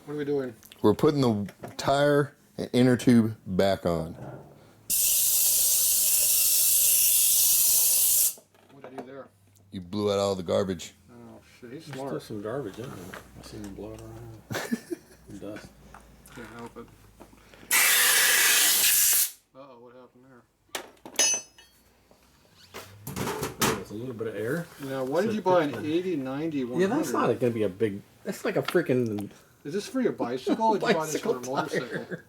What are we doing? We're putting the tire and inner tube back on. What did I do there? You blew out all the garbage. Oh, shit, he's There's smart. still some garbage in there. I seen him blow it around. Some dust. Can't help it. Uh-oh, what happened there? There's a little bit of air. Now, why did you buy an 80, 90, 100? Yeah, that's not going to be a big... That's like a freaking... Is this for your bicycle or did you buy this for a motorcycle? tire.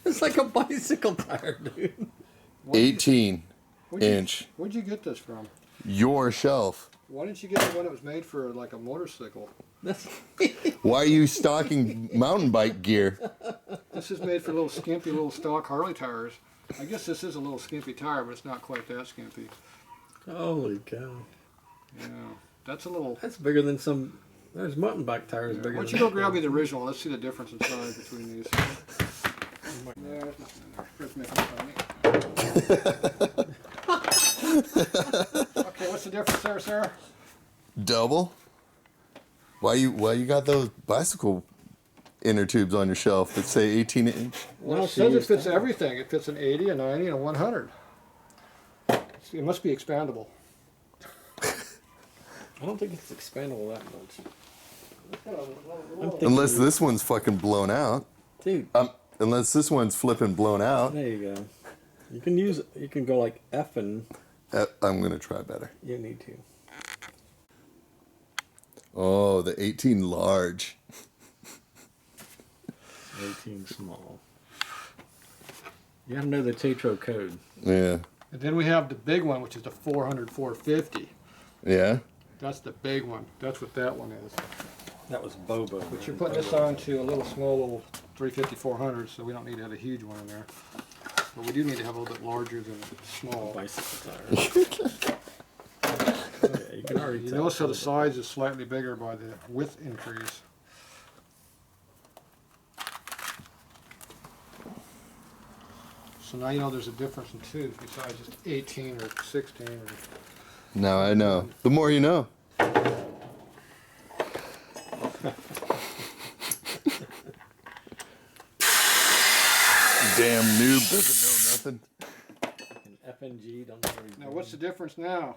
It's like a bicycle tire, dude. 18 inch. Where'd you get this from? Your shelf. Why didn't you get the one that was made for like a motorcycle? Why are you stocking mountain bike gear? This is made for little skimpy little stock Harley tires. I guess this is a little skimpy tire, but it's not quite that skimpy. Holy cow. Yeah, that's a little... That's bigger than some... There's mountain bike tires bigger Why than don't you go grab me the original? Let's see the difference in size between these. There's nothing in there. Chris making fun of me. Okay, what's the difference there, Sarah? Double? Why you got those bicycle inner tubes on your shelf that say 18 inch? Well, it says it fits everything. It fits an 80, a 90, and a 100. It must be expandable. I don't think it's expandable that much. Unless this one's fucking blown out. Dude. Unless this one's flipping blown out. There you go. You can use... You can go like F and... I'm going to try better. You need to. Oh, the 18 large. 18 small. You gotta know the Tetro code. Yeah. And then we have the big one, which is the 400, 450. Yeah? That's the big one. That's what that one is. That was Bobo. But you're putting this on to a little small little 350, 400, so we don't need to have a huge one in there. But we do need to have a little bit larger than small. Bicycle tire. Oh, yeah, you can already You tell. notice how the size is slightly bigger by the width increase. So now you know there's a difference in tubes besides just 18 or 16 or... Now I know. The more you know. Damn noob doesn't know nothing. FNG, don't know what he's Now doing. what's the difference now?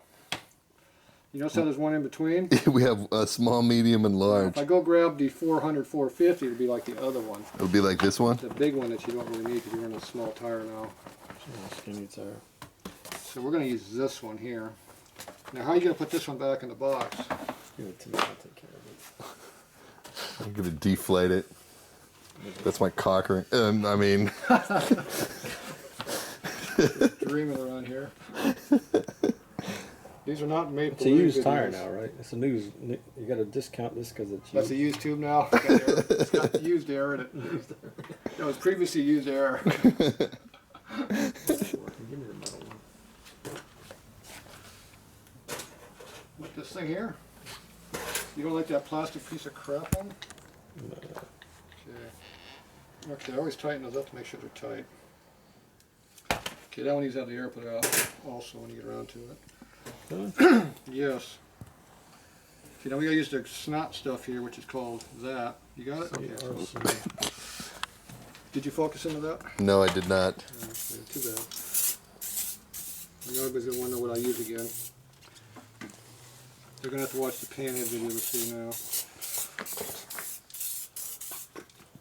You notice how there's one in between? We have a small, medium, and large. If I go grab the 400, 450, it'll be like the other one. It'll be like this one. The big one that you don't really need because you're running a small tire now. Oh, skinny tire. So we're going to use this one here. Now how are you going to put this one back in the box? Give it to me, I'll take care of it. I'm gonna deflate it. That's my cock ring. I mean, Dreaming around here. These are not made for... It's a used tire now, right? It's a new... You got to discount this because it's used. That's a used tube now? It's got used air in it. That was previously used air. Give me the metal one. What, this thing here? You don't like that plastic piece of crap on? No. Okay. Actually, I always tighten those up to make sure they're tight. Okay, that one needs to have the air put out also when you get around to it. Really? Yes. Okay, now we gotta use the snot stuff here, which is called that. You got it? Okay. Did you focus into that? no, I did not. Okay, too bad. Nobody's gonna wonder what I use again. They're gonna have to watch the panhead video to see now.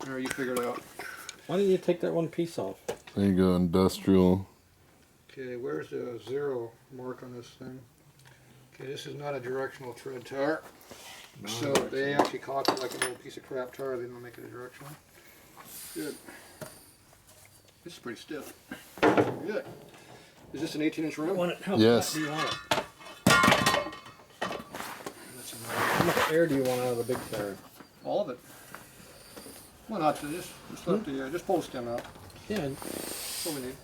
There, you figure it out. Why didn't you take that one piece off? There you go, industrial. Okay, where's the zero mark on this thing? Okay, this is not a directional tread tire. So they actually caught it like a little piece of crap tire. They don't make it a directional. Good. This is pretty stiff. Good. Is this an 18-inch rim? Yes. Do you want it? How much air do you want out of the big tire? All of it. Well, not to just let the just pull the stem out. Yeah, That's all we need.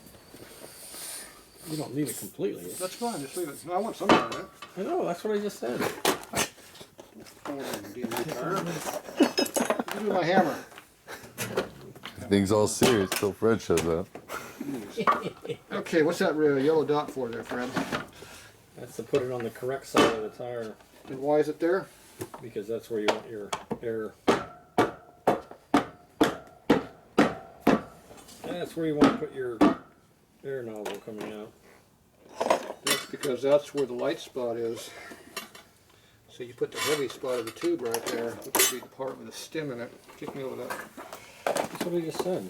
you don't need it completely. That's fine. Just leave it. No, I want some of it. I know, that's what I just said. Hold on, DMA tire. Give me my hammer. Things all serious till Fred shows up. Okay, what's that yellow dot for there, Fred? That's to put it on the correct side of the tire, And why is it there? because that's where you want your air. That's where you want to put your air nozzle coming out. That's because that's where the light spot is. So you put the heavy spot of the tube right there, which would be the part with the stem in it. Kick me over that. That's what we just said.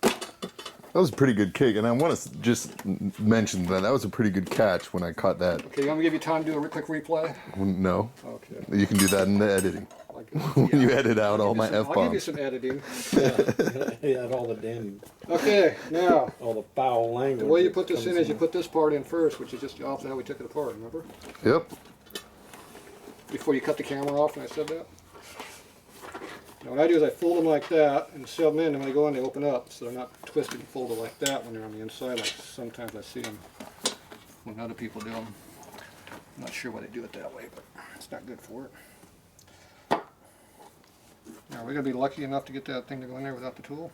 That was a pretty good kick, and I want to just mention that was a pretty good catch when I caught that. Okay, you want me to give you time to do a quick replay? No, Okay. you can do that in the editing. Yeah. When you edit out all my I'll give you F-bombs. some editing. Yeah, all the damn, Okay, now, all the foul language. the way you put that this in comes is you put this part in first, which is just off how we took it apart, remember? Yep. Before you cut the camera off, and I said that. Now what I do is I fold them like that and seal them in, and when they go in they open up, so they're not twisted and folded like that when they're on the inside, like sometimes I see them when other people do them. I'm not sure why they do it that way, but it's not good for it. Now we're going to be lucky enough to get that thing to go in there without the tool?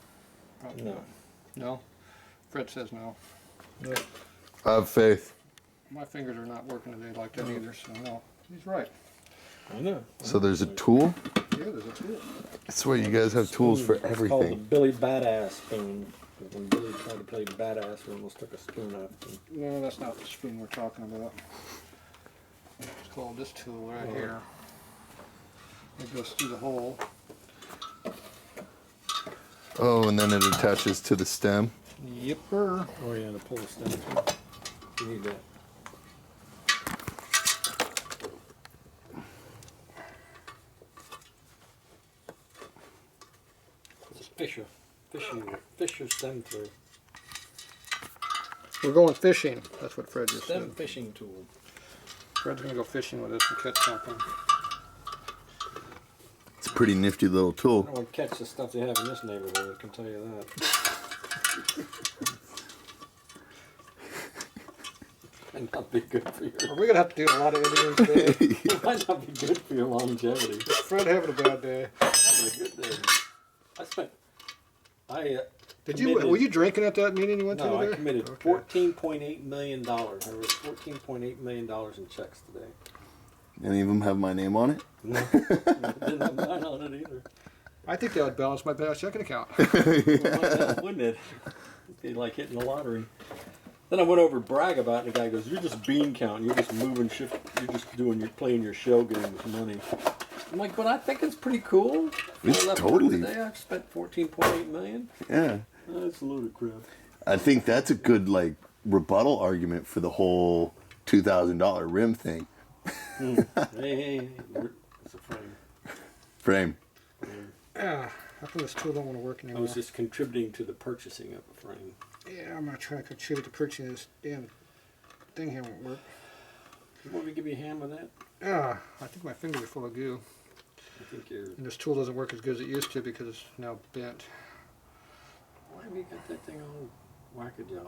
Probably No. not. No? Fred says no. I have faith. My fingers are not working today like that either, so no. He's right. I know. So there's a tool. Yeah, there's a tool. That's why you guys have tools for It's called the everything. Billy Badass spoon. When Billy tried to play badass, we almost took a spoon out. No, that's not the spoon we're talking about. It's called this tool right here. It goes through the hole. Oh, and then it attaches to the stem. Yipper. Oh yeah, to pull the stem through. You need that. It's a fisher stem through. We're going fishing. That's what Fred just Stem said. fishing tool. Fred's gonna go fishing with this and catch something. It's a pretty nifty little I tool. don't want to catch the stuff they have in this neighborhood, I can tell you that. Might not be good for your. Are we gonna have to do a lot of editing today? It might not be good for your longevity. Fred having a bad day. Having a good day. Did you? Were you drinking at that meeting you went No, to I today? committed Okay. $14.8 million. I wrote $14.8 million in checks today. Any of them have my name on it? No, didn't have mine on it either. I think that would balance my bad checking account. Wouldn't it? It'd be like hitting the lottery. Then I went over to brag about it, and the guy goes, "You're just bean counting. You're just moving shift. You're just playing your shell game with money." I'm like, but I think it's pretty cool. It's I left work totally- today. I've spent $14.8 million. Yeah. That's a load of crap. I think that's a good like rebuttal argument for the whole $2,000 rim thing. Hey, it's a frame. Frame. Ah, how come this tool don't want to work I anymore? was just contributing to the purchasing of a frame. Yeah, I'm gonna try to contribute to purchasing this damn thing here won't work. You want me to give you a hand with that? Ah, I think my fingers are full of goo. I think you're. And this tool doesn't work as good as it used to because it's now bent. Why have you got that thing all wackajob?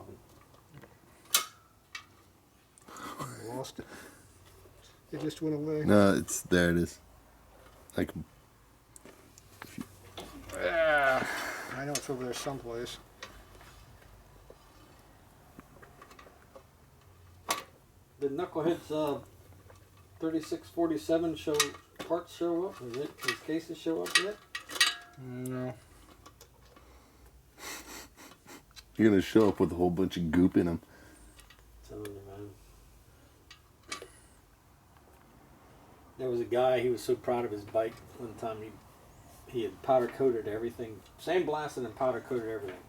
I lost it. It just went away. No, it's there. It is. Like Ah, I know it's over there someplace. Did Knucklehead's 3647 parts show up? Does cases show up yet? No. you're gonna show up with a whole bunch of goop in them. Telling you, man. There was a guy, he was so proud of his bike. One time he had powder coated everything, sandblasted and powder coated everything.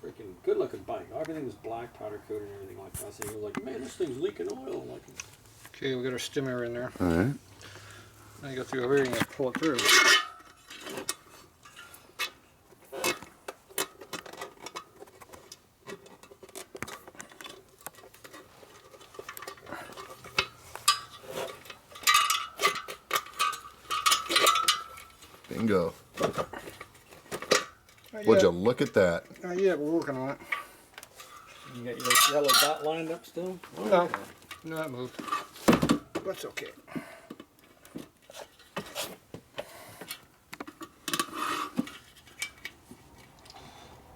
Freaking good looking bike. Everything was black, powder coated and everything like that. So he was like, man, this thing's leaking oil. Like, Okay, we got our stimmer in there. All right. Now you go through over here and you pull it through. Bingo. Not Would yet. you look at that? Not yet, we're working on it. you got your yellow dot lined up still? No. No, that moved. That's okay.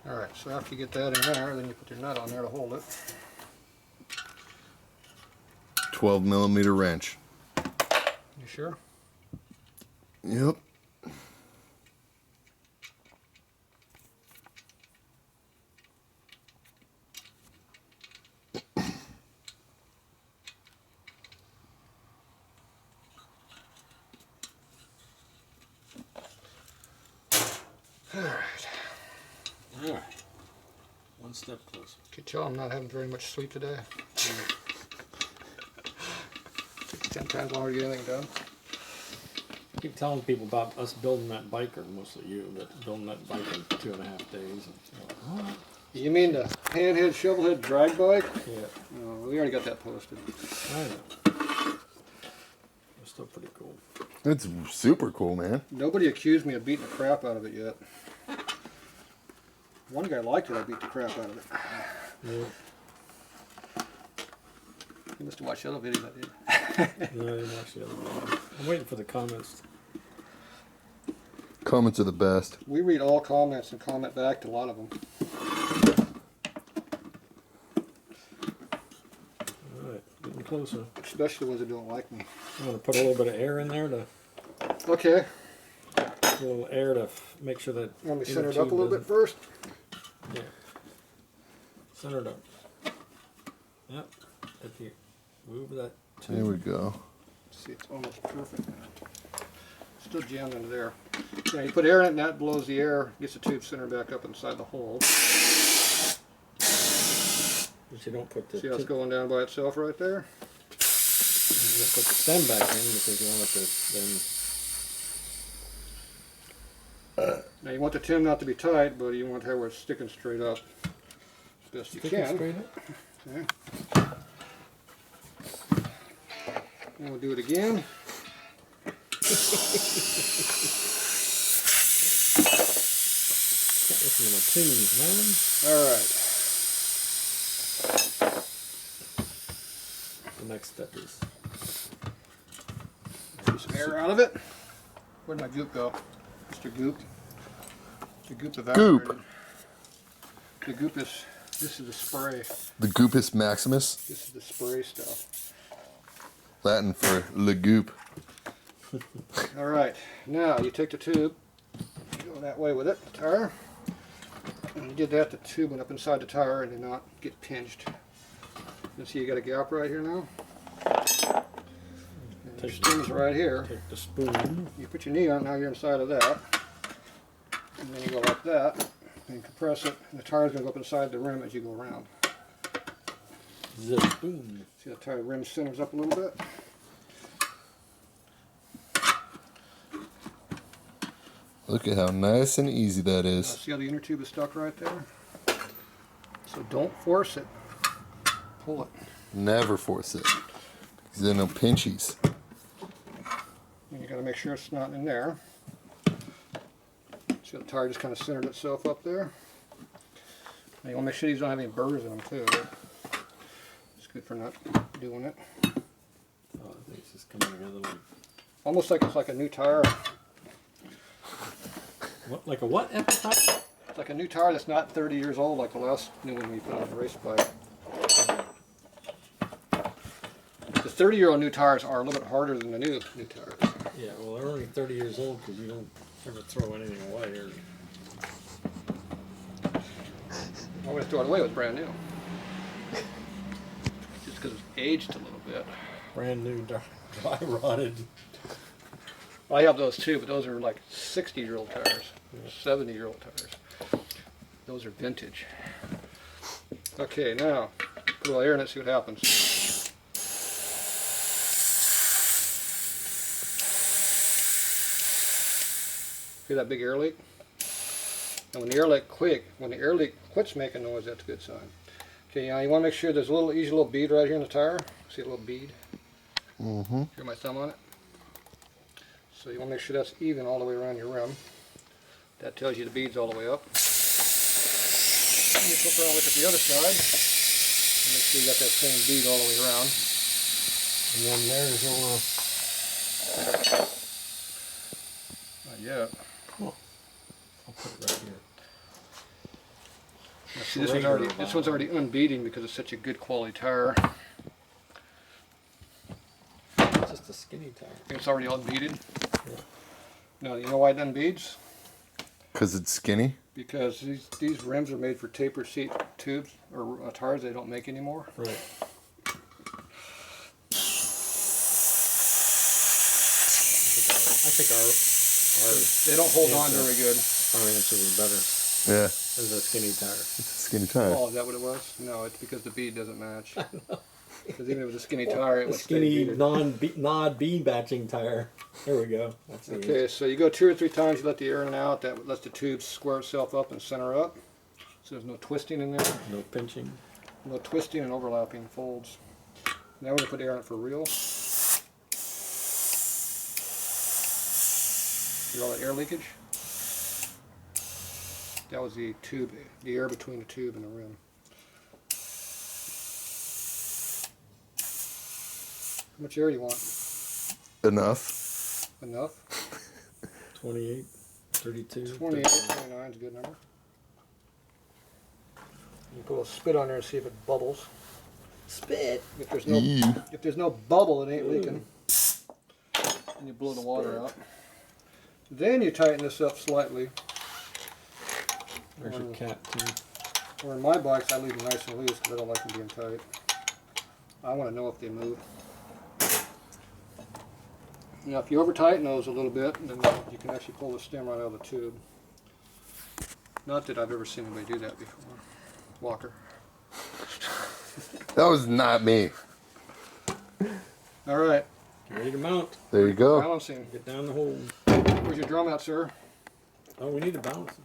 Alright, so after you get that in there, then you put your nut on there to hold it. 12mm wrench. You sure? Yep. Alright. One step closer. You can tell I'm not having very much sleep today. 10 times longer to get anything done. I keep telling people about us building that bike, or mostly you, but building that bike in 2.5 days. And, what? You mean the handhead, shovelhead drag bike? Yeah, Oh, we already got that posted. I know. It's still pretty cool. It's super cool, man. Nobody accused me of beating the crap out of it yet. One guy liked it, I beat the crap out of it. Yeah. You must have watched the other videos I did. No, I didn't watch the other one. I'm waiting for the comments. Comments are the best. We read all comments and comment back to a lot of them. Alright, getting closer. Especially the ones that don't like me. I'm going to put a little bit of air in there to, Okay, a little air to make sure that. let me inner center it up a tube little bit doesn't- first. Yeah. Center it up. Yep. At the, move that. There we go. See, it's almost perfect. Still jammed into there. Yeah, you put air in it and that blows the air, gets the tube center back up inside the hole. But you don't put the. See how it's going down by itself right there? You just put the stem back in because you want it to then. Now you want the tube not to be tight, but you want to have where it's sticking straight up as best you Stick it can. straight up. Okay. And we'll do it again. Listen to my tunes, man. Alright. The next step is. Get some air out of it. Where'd my goop go? Mr. Goop. Mr. Goop evaporated. Goop. The goop is, this is the spray. The Goopus Maximus, This is the spray stuff. Latin for le goop. Alright, now you take the tube, you go that way with it, the tire. And you did that, the tube went up inside the tire and did not get pinched. You see you got a gap right here now. And your stem's right here. Take the spoon. You put your knee on, now you're inside of that. And then you go like that, and you compress it, and the tire's going to go up inside the rim as you go around. The spoon. See the tire rim centers up a little bit? Look at how nice and easy that is. See how the inner tube is stuck right there? So don't force it. Pull it. Never force it. Because there are no pinchies. And you got to make sure it's not in there. See the tire just kind of centered itself up there. And you want to make sure these don't have any burrs in them too. It's good for not doing it. Oh, I think it's just coming together like. Almost like it's like a new tire. What? Like a what? Appetite? It's like a new tire that's not 30 years old like the last new one we put on the race bike. The 30-year-old new tires are a little bit harder than the new tires. Yeah, well, they're only 30 years old because you don't ever throw anything away. Or... I would have thrown it away, it was brand new. Just because it's aged a little bit. Brand new, dry rotted. I have those too, but those are like 60-year-old tires, 70-year-old tires. Those are vintage. Okay, now put a little air in it, see what happens. See that big air leak? And when the air leak quits making noise, that's a good sign. Okay, now you want to make sure there's a little easy little bead right here in the tire. See a little bead? Mm-hmm. Hear my thumb on it? So you want to make sure that's even all the way around your rim. That tells you the bead's all the way up. And you flip around and look at the other side. And make sure you got that same bead all the way around. And then there's your. Not yet. Cool. I'll put it right here. Now, see, this one's already unbeading because it's such a good quality tire. It's just a skinny tire. It's already unbeaded. Yeah. Now, you know why it unbeads? Because it's skinny? Because these rims are made for taper seat tubes or tires they don't make anymore. Right. I think our They don't hold on very good. 4 inches is better Yeah, as a skinny tire. it's a skinny tire. Oh, is that what it was? No, it's because the bead doesn't match. Because even if it was a skinny tire, it A would skinny, stay non bead matching tire. There we go. That's the Okay, so you go 2 or 3 times, you let the air in and out. That lets the tube square itself up and center up. So there's no twisting in there. no pinching. No twisting and overlapping folds. Now we're going to put air in it for real. See all that air leakage? That was the tube, the air between the tube and the rim. How much air do you want? Enough. Enough? 28, 32. 28, 29 is a good number. You put a little spit on there and see if it bubbles. Spit. If there's no bubble, it ain't leaking. And you blow the water out. Then you tighten this up slightly. There's your cat too. Or in my bikes, I leave them nice and loose because I don't like them being tight. I want to know if they move. Now, if you over tighten those a little bit, then you can actually pull the stem right out of the tube. Not that I've ever seen anybody do that before. Walker. That was not me. All right. Get ready to mount. There you go. Balancing. Get down the hole. Where's your drum at, sir? Oh, we need to balance it.